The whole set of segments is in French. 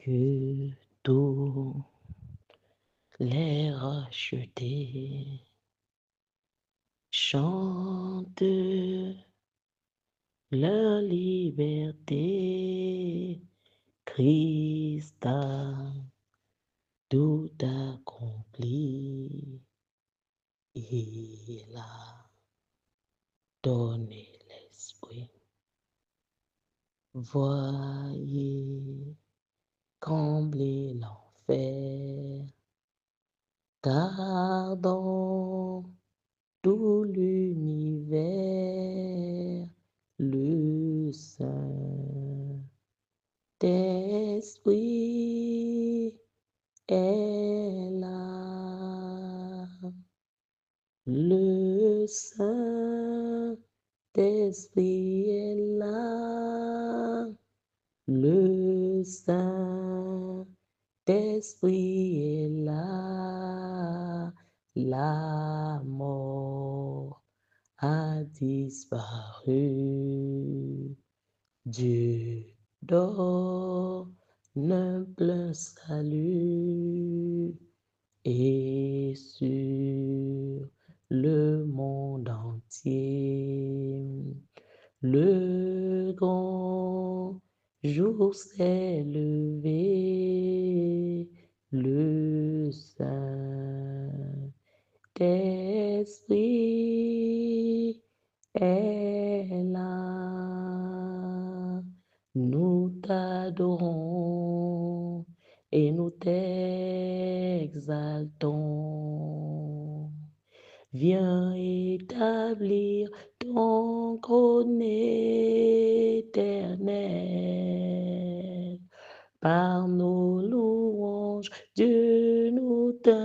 que tous les rachetés chantent leur liberté. Christ a tout accompli. Il a donné l'esprit. Voyez trembler l'enfer, car dans tout l'univers, le Saint-Esprit est là. Le Saint-Esprit est là. Le Saint-Esprit est là. La mort a disparu. Dieu donne un plein salut et sur le monde entier. Le grand jour s'est levé, le Saint-Esprit est là. Nous t'adorons et nous t'exaltons. Viens établir ton trône éternel. Par nos louanges, Dieu, nous t'invitons.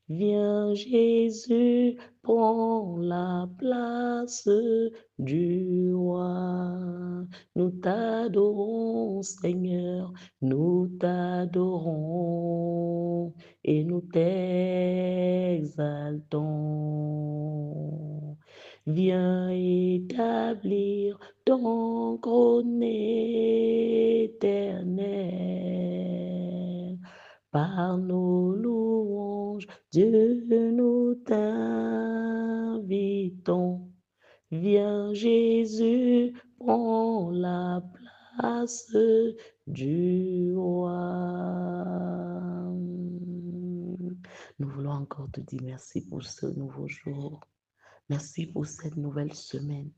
Viens Jésus, prends la place du roi. Nous t'adorons, Seigneur, nous t'adorons et nous t'exaltons. Viens établir ton trône éternel. Par nos louanges, Dieu, nous t'invitons. Viens Jésus, prends la place du roi. Nous voulons encore te dire merci pour ce nouveau jour. Merci pour cette nouvelle semaine.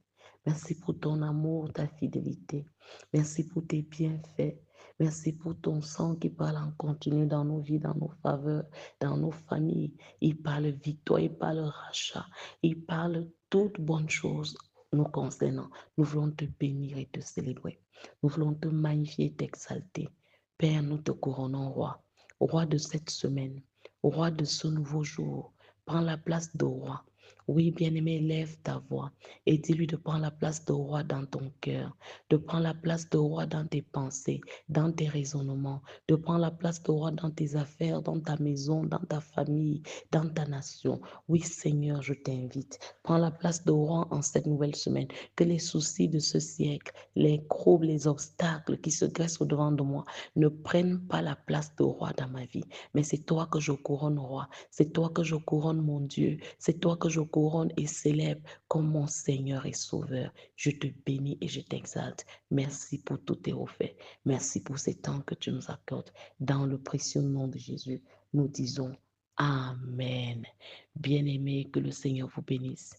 Merci pour ton amour, ta fidélité. Merci pour tes bienfaits. Merci pour ton sang qui parle en continu dans nos vies, dans nos faveurs, dans nos familles. Il parle victoire, il parle rachat, il parle toutes bonnes choses nous concernant. Nous voulons te bénir et te célébrer. Nous voulons te magnifier et t'exalter. Père, nous te couronnons roi, roi de cette semaine, roi de ce nouveau jour. Prends la place de roi. Oui, bien-aimé, lève ta voix et dis-lui de prendre la place de roi dans ton cœur, de prendre la place de roi dans tes pensées, dans tes raisonnements, de prendre la place de roi dans tes affaires, dans ta maison, dans ta famille, dans ta nation. Oui, Seigneur, je t'invite. Prends la place de roi en cette nouvelle semaine. Que les soucis de ce siècle, les troubles, les obstacles qui se dressent au-devant de moi ne prennent pas la place de roi dans ma vie. Mais c'est toi que je couronne roi. C'est toi que je couronne mon Dieu. C'est toi que je couronne et célèbre comme mon Seigneur et Sauveur. Je te bénis et je t'exalte. Merci pour tous tes refaits. Merci pour ces temps que tu nous accordes. Dans le précieux nom de Jésus, nous disons Amen. Bien-aimés, que le Seigneur vous bénisse.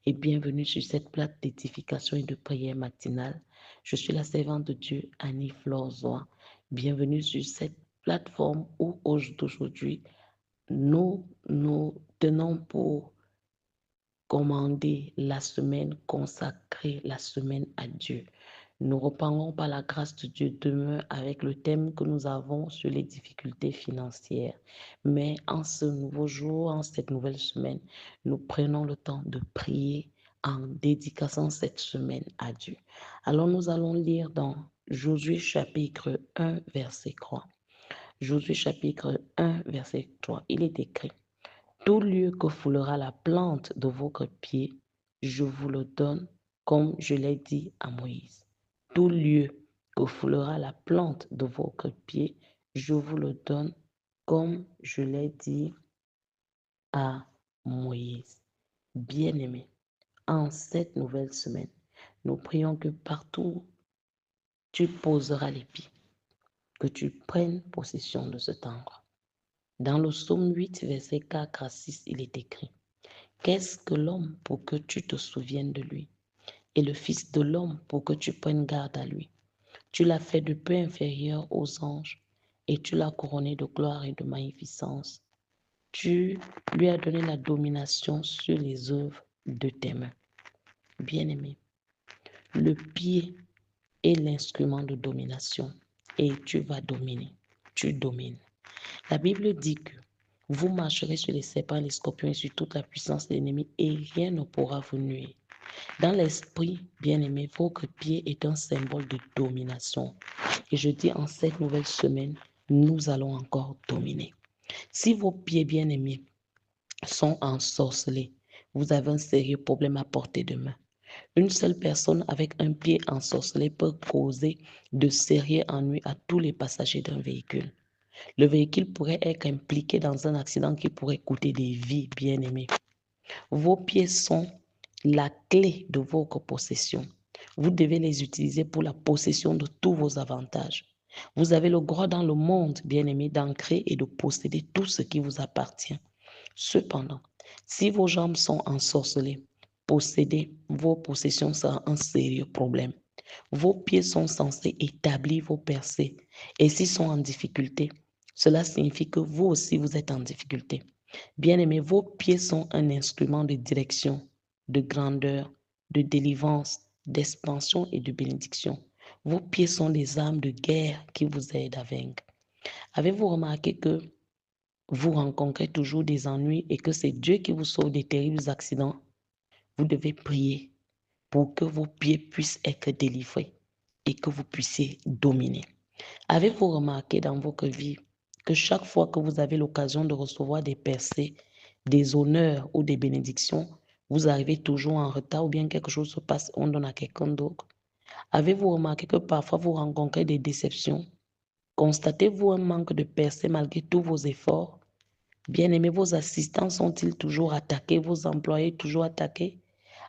Et bienvenue sur cette plate d'édification et de prière matinale. Je suis la servante de Dieu, Annie Florzoa. Bienvenue sur cette plateforme où aujourd'hui, nous tenons pour commander la semaine, consacrer la semaine à Dieu. Nous reprendrons par la grâce de Dieu demain avec le thème que nous avons sur les difficultés financières. Mais en ce nouveau jour, en cette nouvelle semaine, nous prenons le temps de prier en dédicaçant cette semaine à Dieu. Alors nous allons lire dans Josué chapitre 1, verset 3. Josué chapitre 1, verset 3. Il est écrit: tout lieu que foulera la plante de votre pied, je vous le donne, comme je l'ai dit à Moïse. Tout lieu que foulera la plante de votre pied, je vous le donne comme je l'ai dit à Moïse. Bien-aimé, en cette nouvelle semaine, nous prions que partout tu poseras les pieds, que tu prennes possession de cet endroit. Dans le psaume 8, verset 4 à 6, il est écrit: Qu'est-ce que l'homme pour que tu te souviennes de lui, et le Fils de l'homme pour que tu prennes garde à lui? Tu l'as fait de peu inférieur aux anges, et tu l'as couronné de gloire et de magnificence. Tu lui as donné la domination sur les œuvres de tes mains. Bien-aimé, le pied est l'instrument de domination, et tu vas dominer. Tu domines. La Bible dit que vous marcherez sur les serpents, les scorpions et sur toute la puissance de l'ennemi, et rien ne pourra vous nuire. Dans l'esprit, bien-aimé, votre pied est un symbole de domination. Et je dis, en cette nouvelle semaine, nous allons encore dominer. Si vos pieds, bien-aimés, sont ensorcelés, vous avez un sérieux problème à portée de main. Une seule personne avec un pied ensorcelé peut causer de sérieux ennuis à tous les passagers d'un véhicule. Le véhicule pourrait être impliqué dans un accident qui pourrait coûter des vies, bien-aimés. Vos pieds sont la clé de votre possession. Vous devez les utiliser pour la possession de tous vos avantages. Vous avez le droit dans le monde, bien-aimé, d'ancrer et de posséder tout ce qui vous appartient. Cependant, si vos jambes sont ensorcelées, posséder vos possessions sera un sérieux problème. Vos pieds sont censés établir vos percées, et s'ils sont en difficulté, cela signifie que vous aussi vous êtes en difficulté. Bien-aimés, vos pieds sont un instrument de direction, de grandeur, de délivrance, d'expansion et de bénédiction. Vos pieds sont des armes de guerre qui vous aident à vaincre. Avez-vous remarqué que vous rencontrez toujours des ennuis et que c'est Dieu qui vous sauve des terribles accidents? Vous devez prier pour que vos pieds puissent être délivrés et que vous puissiez dominer. Avez-vous remarqué dans votre vie que chaque fois que vous avez l'occasion de recevoir des percées, des honneurs ou des bénédictions, vous arrivez toujours en retard ou bien quelque chose se passe, on donne à quelqu'un d'autre? Avez-vous remarqué que parfois vous rencontrez des déceptions? Constatez-vous un manque de percées malgré tous vos efforts? Bien-aimés, vos assistants sont-ils toujours attaqués, vos employés toujours attaqués?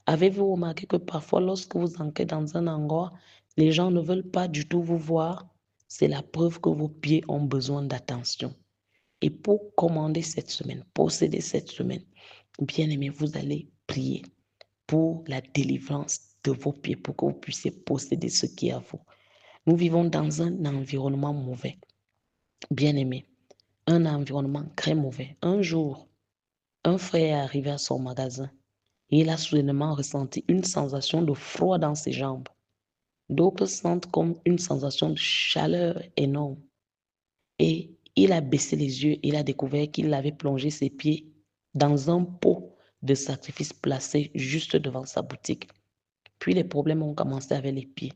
Avez-vous remarqué que parfois, lorsque vous entrez dans un endroit, les gens ne veulent pas du tout vous voir? C'est la preuve que vos pieds ont besoin d'attention. Et pour commander cette semaine, posséder cette semaine, bien-aimés, vous allez prier pour la délivrance de vos pieds, pour que vous puissiez posséder ce qui est à vous. Nous vivons dans un environnement mauvais. Bien-aimés, un environnement très mauvais. Un jour, un frère est arrivé à son magasin et il a soudainement ressenti une sensation de froid dans ses jambes. D'autres sentent comme une sensation de chaleur énorme. Et il a baissé les yeux et il a découvert qu'il avait plongé ses pieds dans un pot de sacrifice placé juste devant sa boutique. Puis les problèmes ont commencé avec les pieds.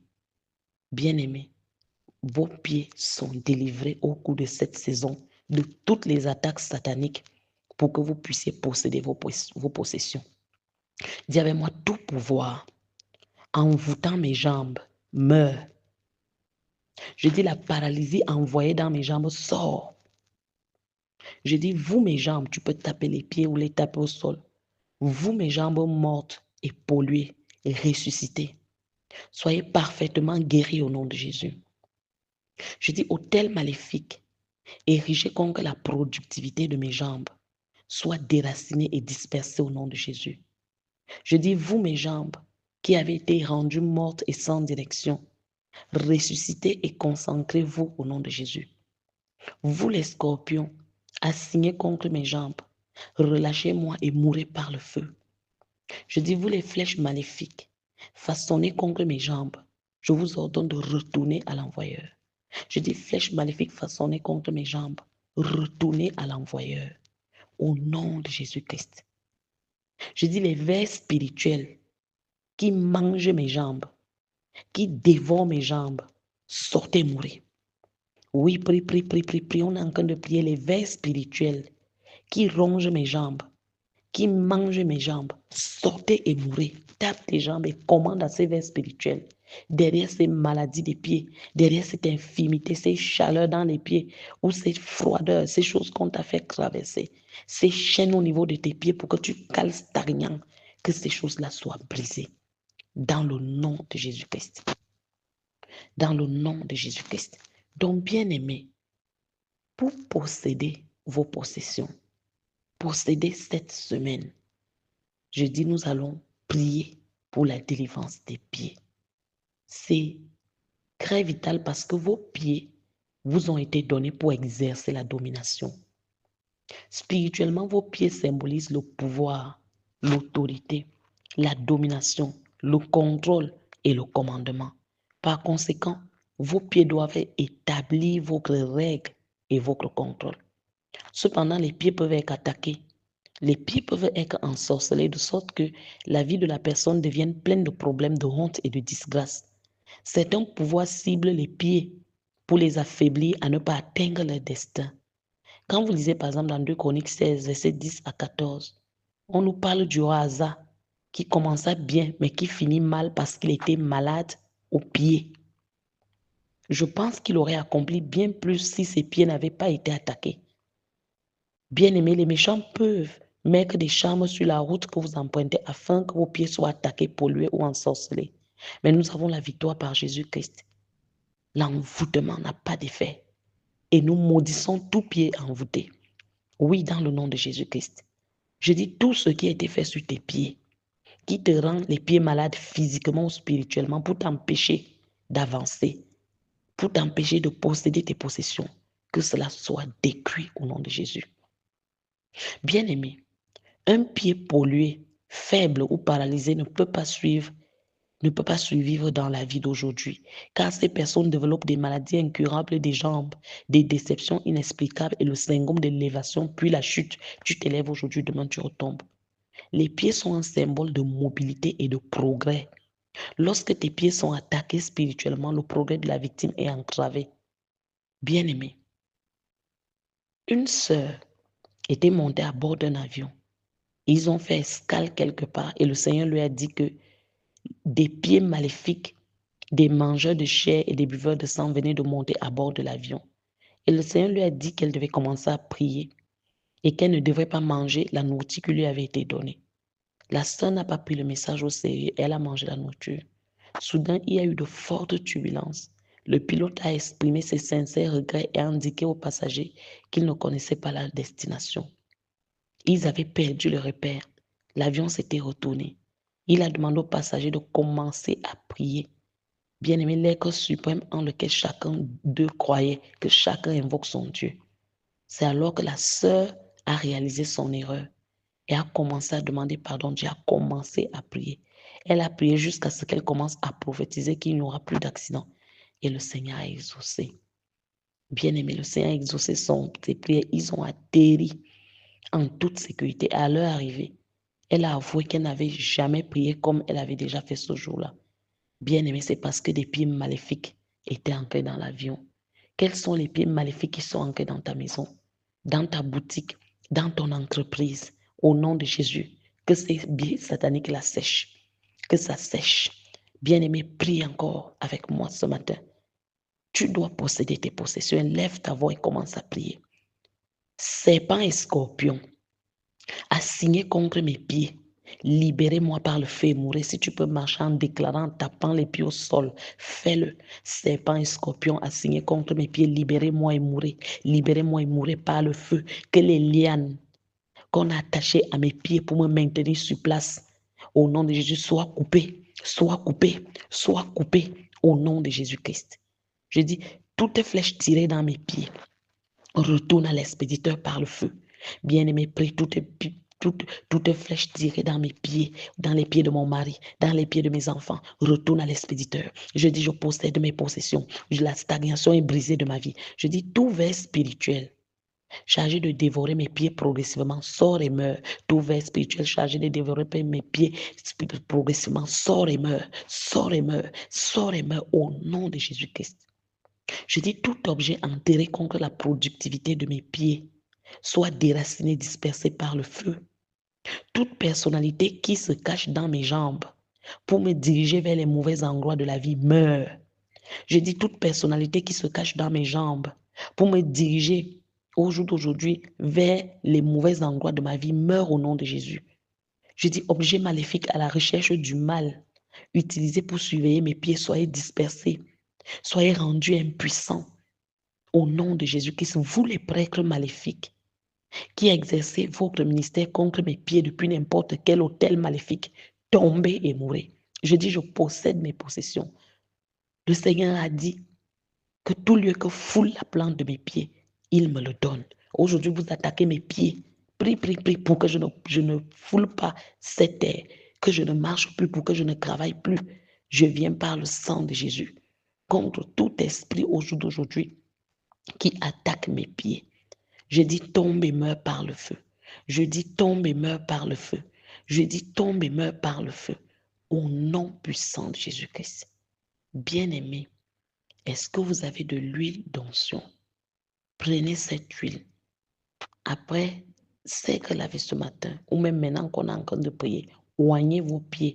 Bien-aimés, vos pieds sont délivrés au cours de cette saison de toutes les attaques sataniques pour que vous puissiez posséder vos possessions. Dis avec moi, tout pouvoir envoûtant mes jambes meurt. Je dis la paralysie envoyée dans mes jambes sort. Je dis, vous mes jambes, tu peux taper les pieds ou les taper au sol. Vous mes jambes mortes et polluées et ressuscitées, soyez parfaitement guéris au nom de Jésus. Je dis, autel maléfique érigé contre la productivité de mes jambes, soit déraciné et dispersé au nom de Jésus. Je dis, vous mes jambes, qui avez été rendues mortes et sans direction, ressuscitez et concentrez-vous au nom de Jésus. Vous les scorpions, assignés contre mes jambes, relâchez-moi et mourrez par le feu. Je dis, vous les flèches maléfiques, façonnées contre mes jambes, je vous ordonne de retourner à l'envoyeur. Je dis, flèches maléfiques façonnées contre mes jambes, retournez à l'envoyeur. Au nom de Jésus-Christ. Je dis, les vers spirituels qui mangent mes jambes, qui dévorent mes jambes, sortez mourir. Oui, prie. On est en train de prier les vers spirituels qui rongent mes jambes, qui mange mes jambes, sortez et mourrez. Tape tes jambes et commande à ces vers spirituels. Derrière ces maladies des pieds, derrière cette infirmité, ces chaleurs dans les pieds, ou ces froideurs, ces choses qu'on t'a fait traverser, ces chaînes au niveau de tes pieds pour que tu cales stagnant, que ces choses-là soient brisées. Dans le nom de Jésus-Christ. Dans le nom de Jésus-Christ. Donc, bien-aimés, pour posséder vos possessions, posséder cette semaine, je dis, nous allons prier pour la délivrance des pieds. C'est très vital parce que vos pieds vous ont été donnés pour exercer la domination. Spirituellement, vos pieds symbolisent le pouvoir, l'autorité, la domination, le contrôle et le commandement. Par conséquent, vos pieds doivent établir vos règles et votre contrôle. Cependant, les pieds peuvent être attaqués. Les pieds peuvent être ensorcelés de sorte que la vie de la personne devienne pleine de problèmes, de honte et de disgrâce. Certains pouvoirs ciblent les pieds pour les affaiblir à ne pas atteindre leur destin. Quand vous lisez par exemple dans 2 Chroniques 16, versets 10 à 14, on nous parle du roi Asa qui commença bien mais qui finit mal parce qu'il était malade aux pieds. Je pense qu'il aurait accompli bien plus si ses pieds n'avaient pas été attaqués. Bien-aimés, les méchants peuvent mettre des charmes sur la route que vous empruntez afin que vos pieds soient attaqués, pollués ou ensorcelés. Mais nous avons la victoire par Jésus-Christ. L'envoûtement n'a pas d'effet. Et nous maudissons tout pied envoûté. Oui, dans le nom de Jésus-Christ. Je dis tout ce qui a été fait sur tes pieds, qui te rend les pieds malades physiquement ou spirituellement pour t'empêcher d'avancer, pour t'empêcher de posséder tes possessions, que cela soit détruit au nom de Jésus. Bien-aimé, un pied pollué, faible ou paralysé ne peut pas survivre dans la vie d'aujourd'hui, car ces personnes développent des maladies incurables des jambes, des déceptions inexplicables et le syndrome de l'élévation, puis la chute. Tu t'élèves aujourd'hui, demain tu retombes. Les pieds sont un symbole de mobilité et de progrès. Lorsque tes pieds sont attaqués spirituellement, le progrès de la victime est entravé. Bien-aimé, une sœur était montée à bord d'un avion. Ils ont fait escale quelque part et le Seigneur lui a dit que des pieds maléfiques, des mangeurs de chair et des buveurs de sang venaient de monter à bord de l'avion. Et le Seigneur lui a dit qu'elle devait commencer à prier et qu'elle ne devrait pas manger la nourriture qui lui avait été donnée. La sœur n'a pas pris le message au sérieux, elle a mangé la nourriture. Soudain, il y a eu de fortes turbulences. Le pilote a exprimé ses sincères regrets et a indiqué aux passagers qu'ils ne connaissaient pas la destination. Ils avaient perdu le repère. L'avion s'était retourné. Il a demandé aux passagers de commencer à prier. Bien-aimé, l'être suprême en lequel chacun d'eux croyait, que chacun invoque son Dieu. C'est alors que la sœur a réalisé son erreur et a commencé à demander pardon. Dieu a commencé à prier. Elle a prié jusqu'à ce qu'elle commence à prophétiser qu'il n'y aura plus d'accident. Et le Seigneur a exaucé. Bien-aimé, le Seigneur a exaucé ses prières. Ils ont atterri en toute sécurité. À leur arrivée, elle a avoué qu'elle n'avait jamais prié comme elle avait déjà fait ce jour-là. Bien-aimé, c'est parce que des pieds maléfiques étaient ancrés dans l'avion. Quels sont les pieds maléfiques qui sont ancrés dans ta maison, dans ta boutique, dans ton entreprise? Au nom de Jésus, que ces pieds sataniques la sèchent, que ça sèche. Bien-aimé, prie encore avec moi ce matin. Tu dois posséder tes possessions. Lève ta voix et commence à prier. Serpent et scorpion, assigné contre mes pieds. Libérez-moi par le feu et mourrez. Si tu peux marcher en déclarant, en tapant les pieds au sol, fais-le. Serpent et scorpion assigné contre mes pieds, libérez-moi et mourrez. Libérez-moi et mourrez par le feu. Que les lianes qu'on a attachées à mes pieds pour me maintenir sur place, au nom de Jésus, soient coupées, soient coupées, soient coupées, au nom de Jésus-Christ. Je dis, toute flèche tirée dans mes pieds retourne à l'expéditeur par le feu. Bien-aimé, prie toute flèche tirée dans mes pieds, dans les pieds de mon mari, dans les pieds de mes enfants, retourne à l'expéditeur. Je dis, je possède mes possessions. La stagnation est brisée de ma vie. Je dis, tout vers spirituel chargé de dévorer mes pieds progressivement, sort et meurt. Tout vers spirituel chargé de dévorer mes pieds progressivement, sort et meurt, sort et meurt, sort et meurt au nom de Jésus-Christ. Je dis tout objet enterré contre la productivité de mes pieds soit déraciné, dispersé par le feu. Toute personnalité qui se cache dans mes jambes pour me diriger vers les mauvais endroits de la vie meurt. Je dis toute personnalité qui se cache dans mes jambes pour me diriger au jour d'aujourd'hui vers les mauvais endroits de ma vie meurt au nom de Jésus. Je dis objet maléfique à la recherche du mal, utilisé pour surveiller mes pieds, soyez dispersés, soyez rendus impuissants au nom de Jésus-Christ. Vous les prêtres maléfiques qui exercez votre ministère contre mes pieds depuis n'importe quel autel maléfique, tombez et mourrez. Je dis, je possède mes possessions. Le Seigneur a dit que tout lieu que foule la plante de mes pieds, il me le donne. Aujourd'hui, vous attaquez mes pieds. Prie pour que je ne foule pas cette terre, que je ne marche plus, pour que je ne travaille plus. Je viens par le sang de Jésus contre tout esprit au jour d'aujourd'hui qui attaque mes pieds. Je dis tombe et meurs par le feu. Je dis tombe et meurs par le feu. Je dis tombe et meurs par le feu. Au nom puissant de Jésus-Christ. Bien-aimés, est-ce que vous avez de l'huile d'onction? Prenez cette huile. Après, c'est que laver ce matin, ou même maintenant qu'on est en train de prier, oignez vos pieds.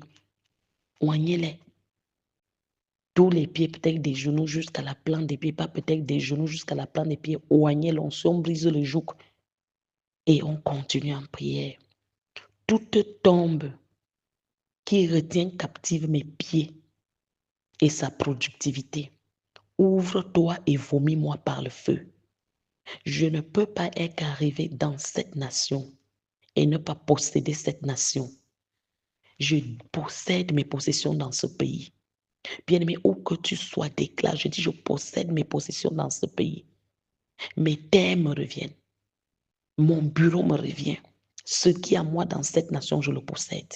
Oignez-les. Tous les pieds, peut-être des genoux jusqu'à la plante des pieds, pas peut-être des genoux jusqu'à la plante des pieds. Oignez l'onction, brise le joug. Et on continue en prière. Toute tombe qui retient captive mes pieds et sa productivité, ouvre-toi et vomis-moi par le feu. Je ne peux pas être arrivé dans cette nation et ne pas posséder cette nation. Je possède mes possessions dans ce pays. Bien-aimé, où que tu sois, déclare, je dis, je possède mes possessions dans ce pays. Mes terres me reviennent. Mon bureau me revient. Ce qui est à moi dans cette nation, je le possède.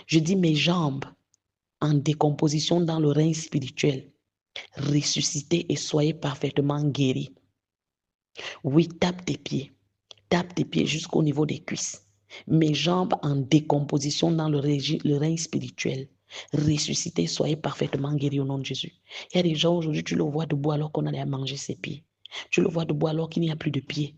Je dis, mes jambes en décomposition dans le règne spirituel, ressuscitez et soyez parfaitement guéris. Oui, tape tes pieds jusqu'au niveau des cuisses. Mes jambes en décomposition dans le règne spirituel, ressuscitez, soyez parfaitement guéris au nom de Jésus. Il y a des gens aujourd'hui, tu le vois debout alors qu'on allait manger ses pieds. Tu le vois debout alors qu'il n'y a plus de pieds.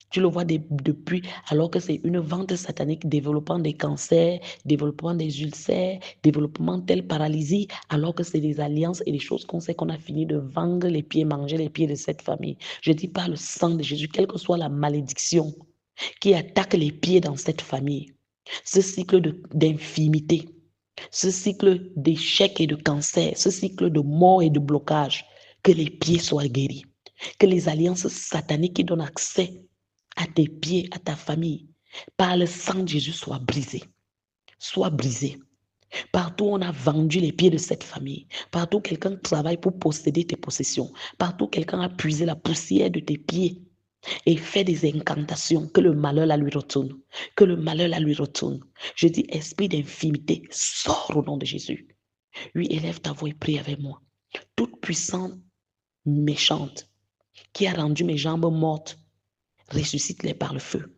Tu le vois depuis, alors que c'est une vente satanique, développant des cancers, développement des ulcères, développement telle paralysie, alors que c'est des alliances et des choses qu'on sait qu'on a fini de vendre les pieds, manger les pieds de cette famille. Je dis par le sang de Jésus, quelle que soit la malédiction qui attaque les pieds dans cette famille, ce cycle d'infimité, ce cycle d'échec et de cancer, ce cycle de mort et de blocage, que les pieds soient guéris, que les alliances sataniques qui donnent accès à tes pieds, à ta famille, par le sang de Jésus, soit brisé. Soit brisé. Partout où on a vendu les pieds de cette famille, partout où quelqu'un travaille pour posséder tes possessions, partout où quelqu'un a puisé la poussière de tes pieds et fait des incantations, que le malheur la lui retourne. Que le malheur la lui retourne. Je dis, esprit d'infimité, sors au nom de Jésus. Oui, élève ta voix et prie avec moi. Toute puissante méchante qui a rendu mes jambes mortes, ressuscite-les par le feu.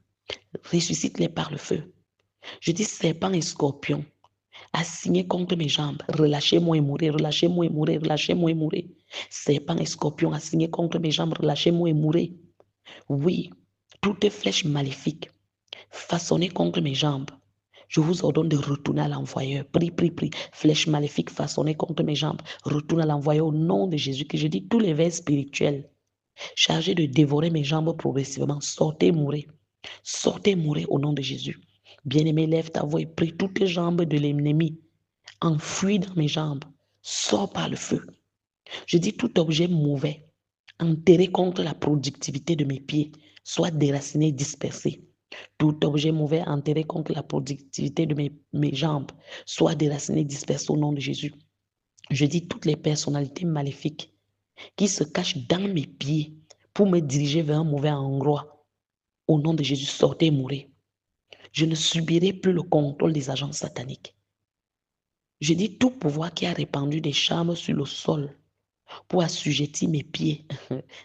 Ressuscite-les par le feu. Je dis serpent et scorpion, assignés contre mes jambes, relâchez-moi et mourrez, relâchez-moi et mourrez, relâchez-moi et mourrez. Serpent et scorpion, assignés contre mes jambes, relâchez-moi et mourrez. Oui, toute flèche maléfique façonnée contre mes jambes, je vous ordonne de retourner à l'envoyeur. Prie. Flèche maléfique façonnée contre mes jambes, retourne à l'envoyeur au nom de Jésus. Que je dis tous les vers spirituels chargés de dévorer mes jambes progressivement, sortez, mourrez. Sortez, mourrez au nom de Jésus. Bien-aimé, lève ta voix et prie. Toutes les jambes de l'ennemi enfouies dans mes jambes, sors par le feu. Je dis tout objet mauvais, enterré contre la productivité de mes pieds, soit déraciné, dispersé. Tout objet mauvais enterré contre la productivité de mes jambes, soit déraciné, dispersé au nom de Jésus. Je dis toutes les personnalités maléfiques qui se cachent dans mes pieds pour me diriger vers un mauvais endroit. Au nom de Jésus, sortez et mourrez. Je ne subirai plus le contrôle des agents sataniques. Je dis tout pouvoir qui a répandu des charmes sur le sol pour assujettir mes pieds,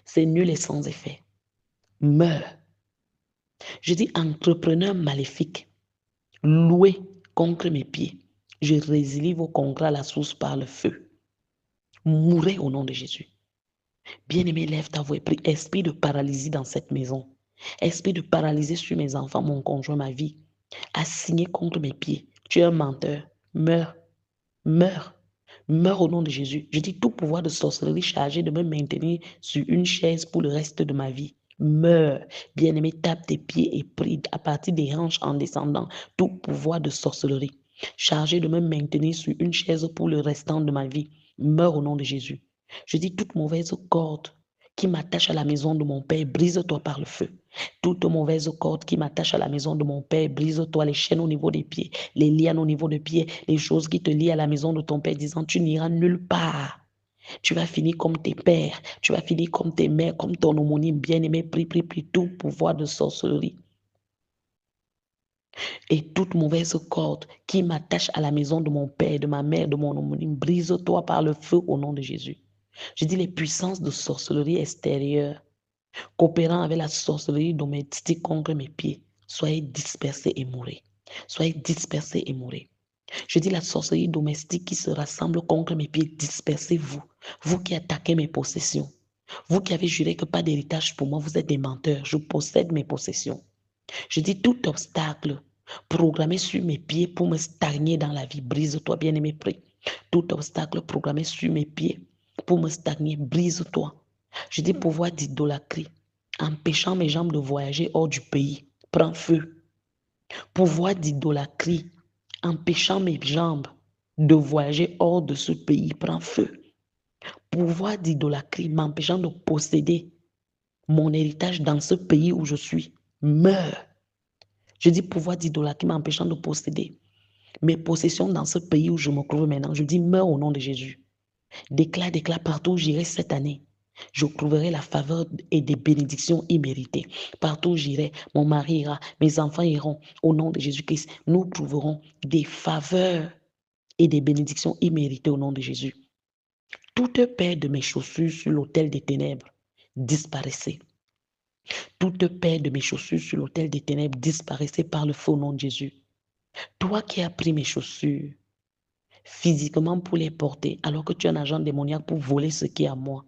c'est nul et sans effet. Meurs. Je dis entrepreneur maléfique, loué contre mes pieds. Je résilie vos contrats à la source par le feu. Mourez au nom de Jésus. Bien-aimé, lève ta voix et prie. Esprit de paralysie dans cette maison. Esprit de paralysie sur mes enfants, mon conjoint, ma vie. assigné contre mes pieds. Tu es un menteur. Meurs, meurs, meurs au nom de Jésus. Je dis tout pouvoir de sorcellerie chargé de me maintenir sur une chaise pour le reste de ma vie. Meurs. Bien-aimé, tape tes pieds et prie à partir des hanches en descendant. Tout pouvoir de sorcellerie chargé de me maintenir sur une chaise pour le restant de ma vie. Meurs au nom de Jésus. Je dis toute mauvaise corde qui m'attache à la maison de mon Père, brise-toi par le feu. Toute mauvaise corde qui m'attache à la maison de mon Père, brise-toi les chaînes au niveau des pieds, les lianes au niveau des pieds, les choses qui te lient à la maison de ton Père, disant tu n'iras nulle part. Tu vas finir comme tes pères, tu vas finir comme tes mères, comme ton homonyme bien-aimé. Prie, prie, prie, tout pouvoir de sorcellerie et toute mauvaise corde qui m'attache à la maison de mon père, de ma mère, de mon homonyme, brise-toi par le feu au nom de Jésus. Je dis les puissances de sorcellerie extérieure coopérant avec la sorcellerie domestique contre mes pieds, soyez dispersés et mourrez. Soyez dispersés et mourrez. Je dis la sorcellerie domestique qui se rassemble contre mes pieds, dispersez-vous. Vous qui attaquez mes possessions. Vous qui avez juré que pas d'héritage pour moi, vous êtes des menteurs. Je possède mes possessions. Je dis tout obstacle programmé sur mes pieds pour me stagner dans la vie, brise-toi, bien-aimé, prie. Tout obstacle programmé sur mes pieds pour me stagner, brise-toi. Je dis pouvoir d'idolâtrie, empêchant mes jambes de voyager hors du pays, prends feu. Pouvoir d'idolâtrie, empêchant mes jambes de voyager hors de ce pays, prends feu. Pouvoir d'idolâtrie, m'empêchant de posséder mon héritage dans ce pays où je suis, meurs. Je dis pouvoir d'idolâtrie m'empêchant de posséder mes possessions dans ce pays où je me trouve maintenant. Je dis meurs au nom de Jésus. Déclare, déclare partout où j'irai cette année. Je trouverai la faveur et des bénédictions imméritées. Partout où j'irai, mon mari ira, mes enfants iront. Au nom de Jésus-Christ, nous trouverons des faveurs et des bénédictions imméritées au nom de Jésus. Toute paire de mes chaussures sur l'autel des ténèbres disparaissait. Toute paire de mes chaussures sur l'autel des ténèbres disparaissait par le feu au nom de Jésus. Toi qui as pris mes chaussures physiquement pour les porter, alors que tu es un agent démoniaque pour voler ce qui est à moi.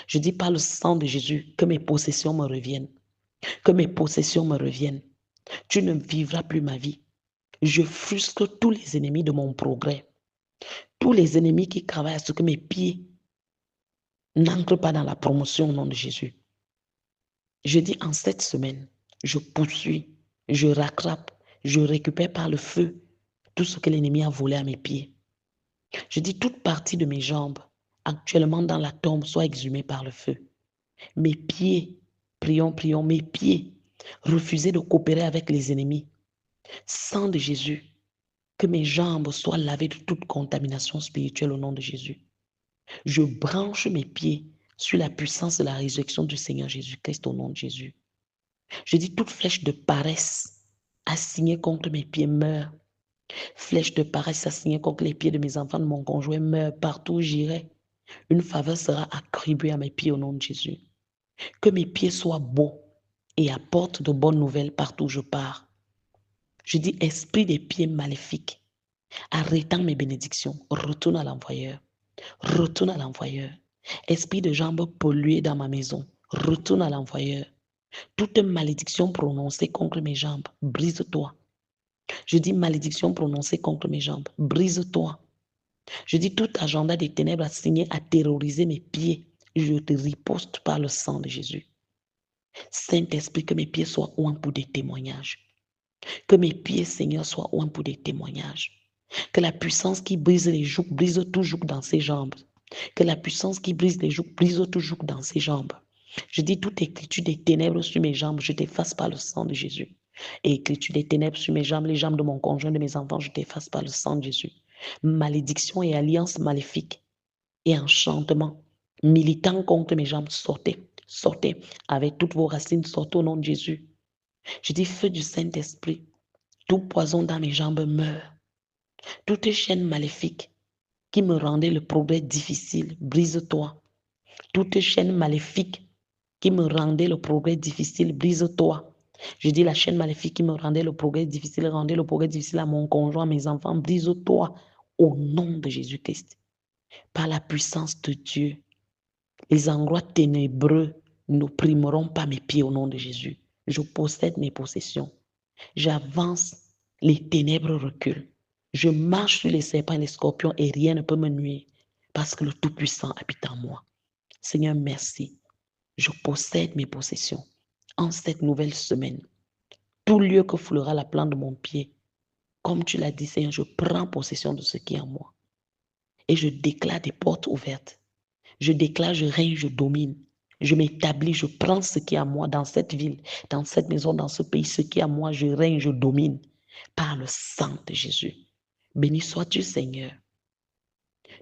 Je dis par le sang de Jésus que mes possessions me reviennent. Que mes possessions me reviennent. Tu ne vivras plus ma vie. Je frustre tous les ennemis de mon progrès. Tous les ennemis qui travaillent à ce que mes pieds n'entrent pas dans la promotion au nom de Jésus. Je dis en cette semaine, je poursuis, je rattrape, je récupère par le feu tout ce que l'ennemi a volé à mes pieds. Je dis toute partie de mes jambes actuellement dans la tombe soit exhumée par le feu. Mes pieds, prions, prions, mes pieds, refusez de coopérer avec les ennemis. Sang de Jésus, que mes jambes soient lavées de toute contamination spirituelle au nom de Jésus. Je branche mes pieds sur la puissance de la résurrection du Seigneur Jésus-Christ au nom de Jésus. Je dis toute flèche de paresse assignée contre mes pieds meurt. Flèche de paresse assignée contre les pieds de mes enfants, de mon conjoint meurt. Partout où j'irai, une faveur sera attribuée à mes pieds au nom de Jésus. Que mes pieds soient beaux et apportent de bonnes nouvelles partout où je pars. Je dis esprit des pieds maléfiques, arrêtant mes bénédictions, retourne à l'envoyeur. Retourne à l'envoyeur. Esprit de jambes polluées dans ma maison, retourne à l'envoyeur. Toute malédiction prononcée contre mes jambes, brise-toi. Je dis malédiction prononcée contre mes jambes, brise-toi. Je dis tout agenda des ténèbres assigné à terroriser mes pieds, je te riposte par le sang de Jésus. Saint-Esprit, que mes pieds soient oints pour des témoignages. Que mes pieds, Seigneur, soient oints pour des témoignages. Que la puissance qui brise les jougs brise toujours dans ses jambes. Que la puissance qui brise les jougs brise toujours dans ses jambes. Je dis toute écriture des ténèbres sur mes jambes, je t'efface par le sang de Jésus. Et écriture des ténèbres sur mes jambes, les jambes de mon conjoint, de mes enfants, je t'efface par le sang de Jésus. Malédiction et alliance maléfique et enchantement militant contre mes jambes, sortez, sortez avec toutes vos racines, sortez au nom de Jésus. Je dis feu du Saint-Esprit, tout poison dans mes jambes meurt. Toute chaîne maléfique qui me rendait le progrès difficile, brise-toi. Toute chaîne maléfique qui me rendait le progrès difficile, brise-toi. Je dis la chaîne maléfique qui me rendait le progrès difficile, rendait le progrès difficile à mon conjoint, à mes enfants, brise-toi au nom de Jésus-Christ. Par la puissance de Dieu, les endroits ténébreux n'opprimeront pas mes pieds au nom de Jésus. Je possède mes possessions. J'avance Les ténèbres reculent. Je marche sur les serpents et les scorpions et rien ne peut me nuire parce que le Tout-Puissant habite en moi. Seigneur, merci. Je possède mes possessions en cette nouvelle semaine. Tout lieu que foulera la plante de mon pied, comme tu l'as dit, Seigneur, je prends possession de ce qui est en moi. Et je déclare des portes ouvertes. Je déclare, je règne, je domine. Je m'établis, je prends ce qui est à moi dans cette ville, dans cette maison, dans ce pays. Ce qui est à moi, je règne, je domine par le sang de Jésus. Béni sois-tu, Seigneur.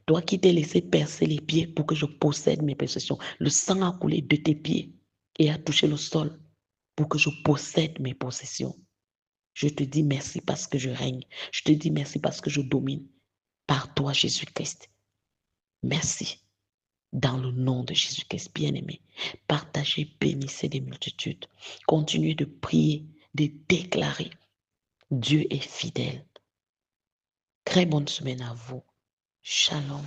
Toi qui t'es laissé percer les pieds pour que je possède mes possessions. Le sang a coulé de tes pieds et a touché le sol pour que je possède mes possessions. Je te dis merci parce que je règne. Je te dis merci parce que je domine par toi, Jésus-Christ. Merci. Dans le nom de Jésus-Christ, bien-aimé, partagez, bénissez des multitudes. Continuez de prier, de déclarer. Dieu est fidèle. Très bonne semaine à vous. Shalom.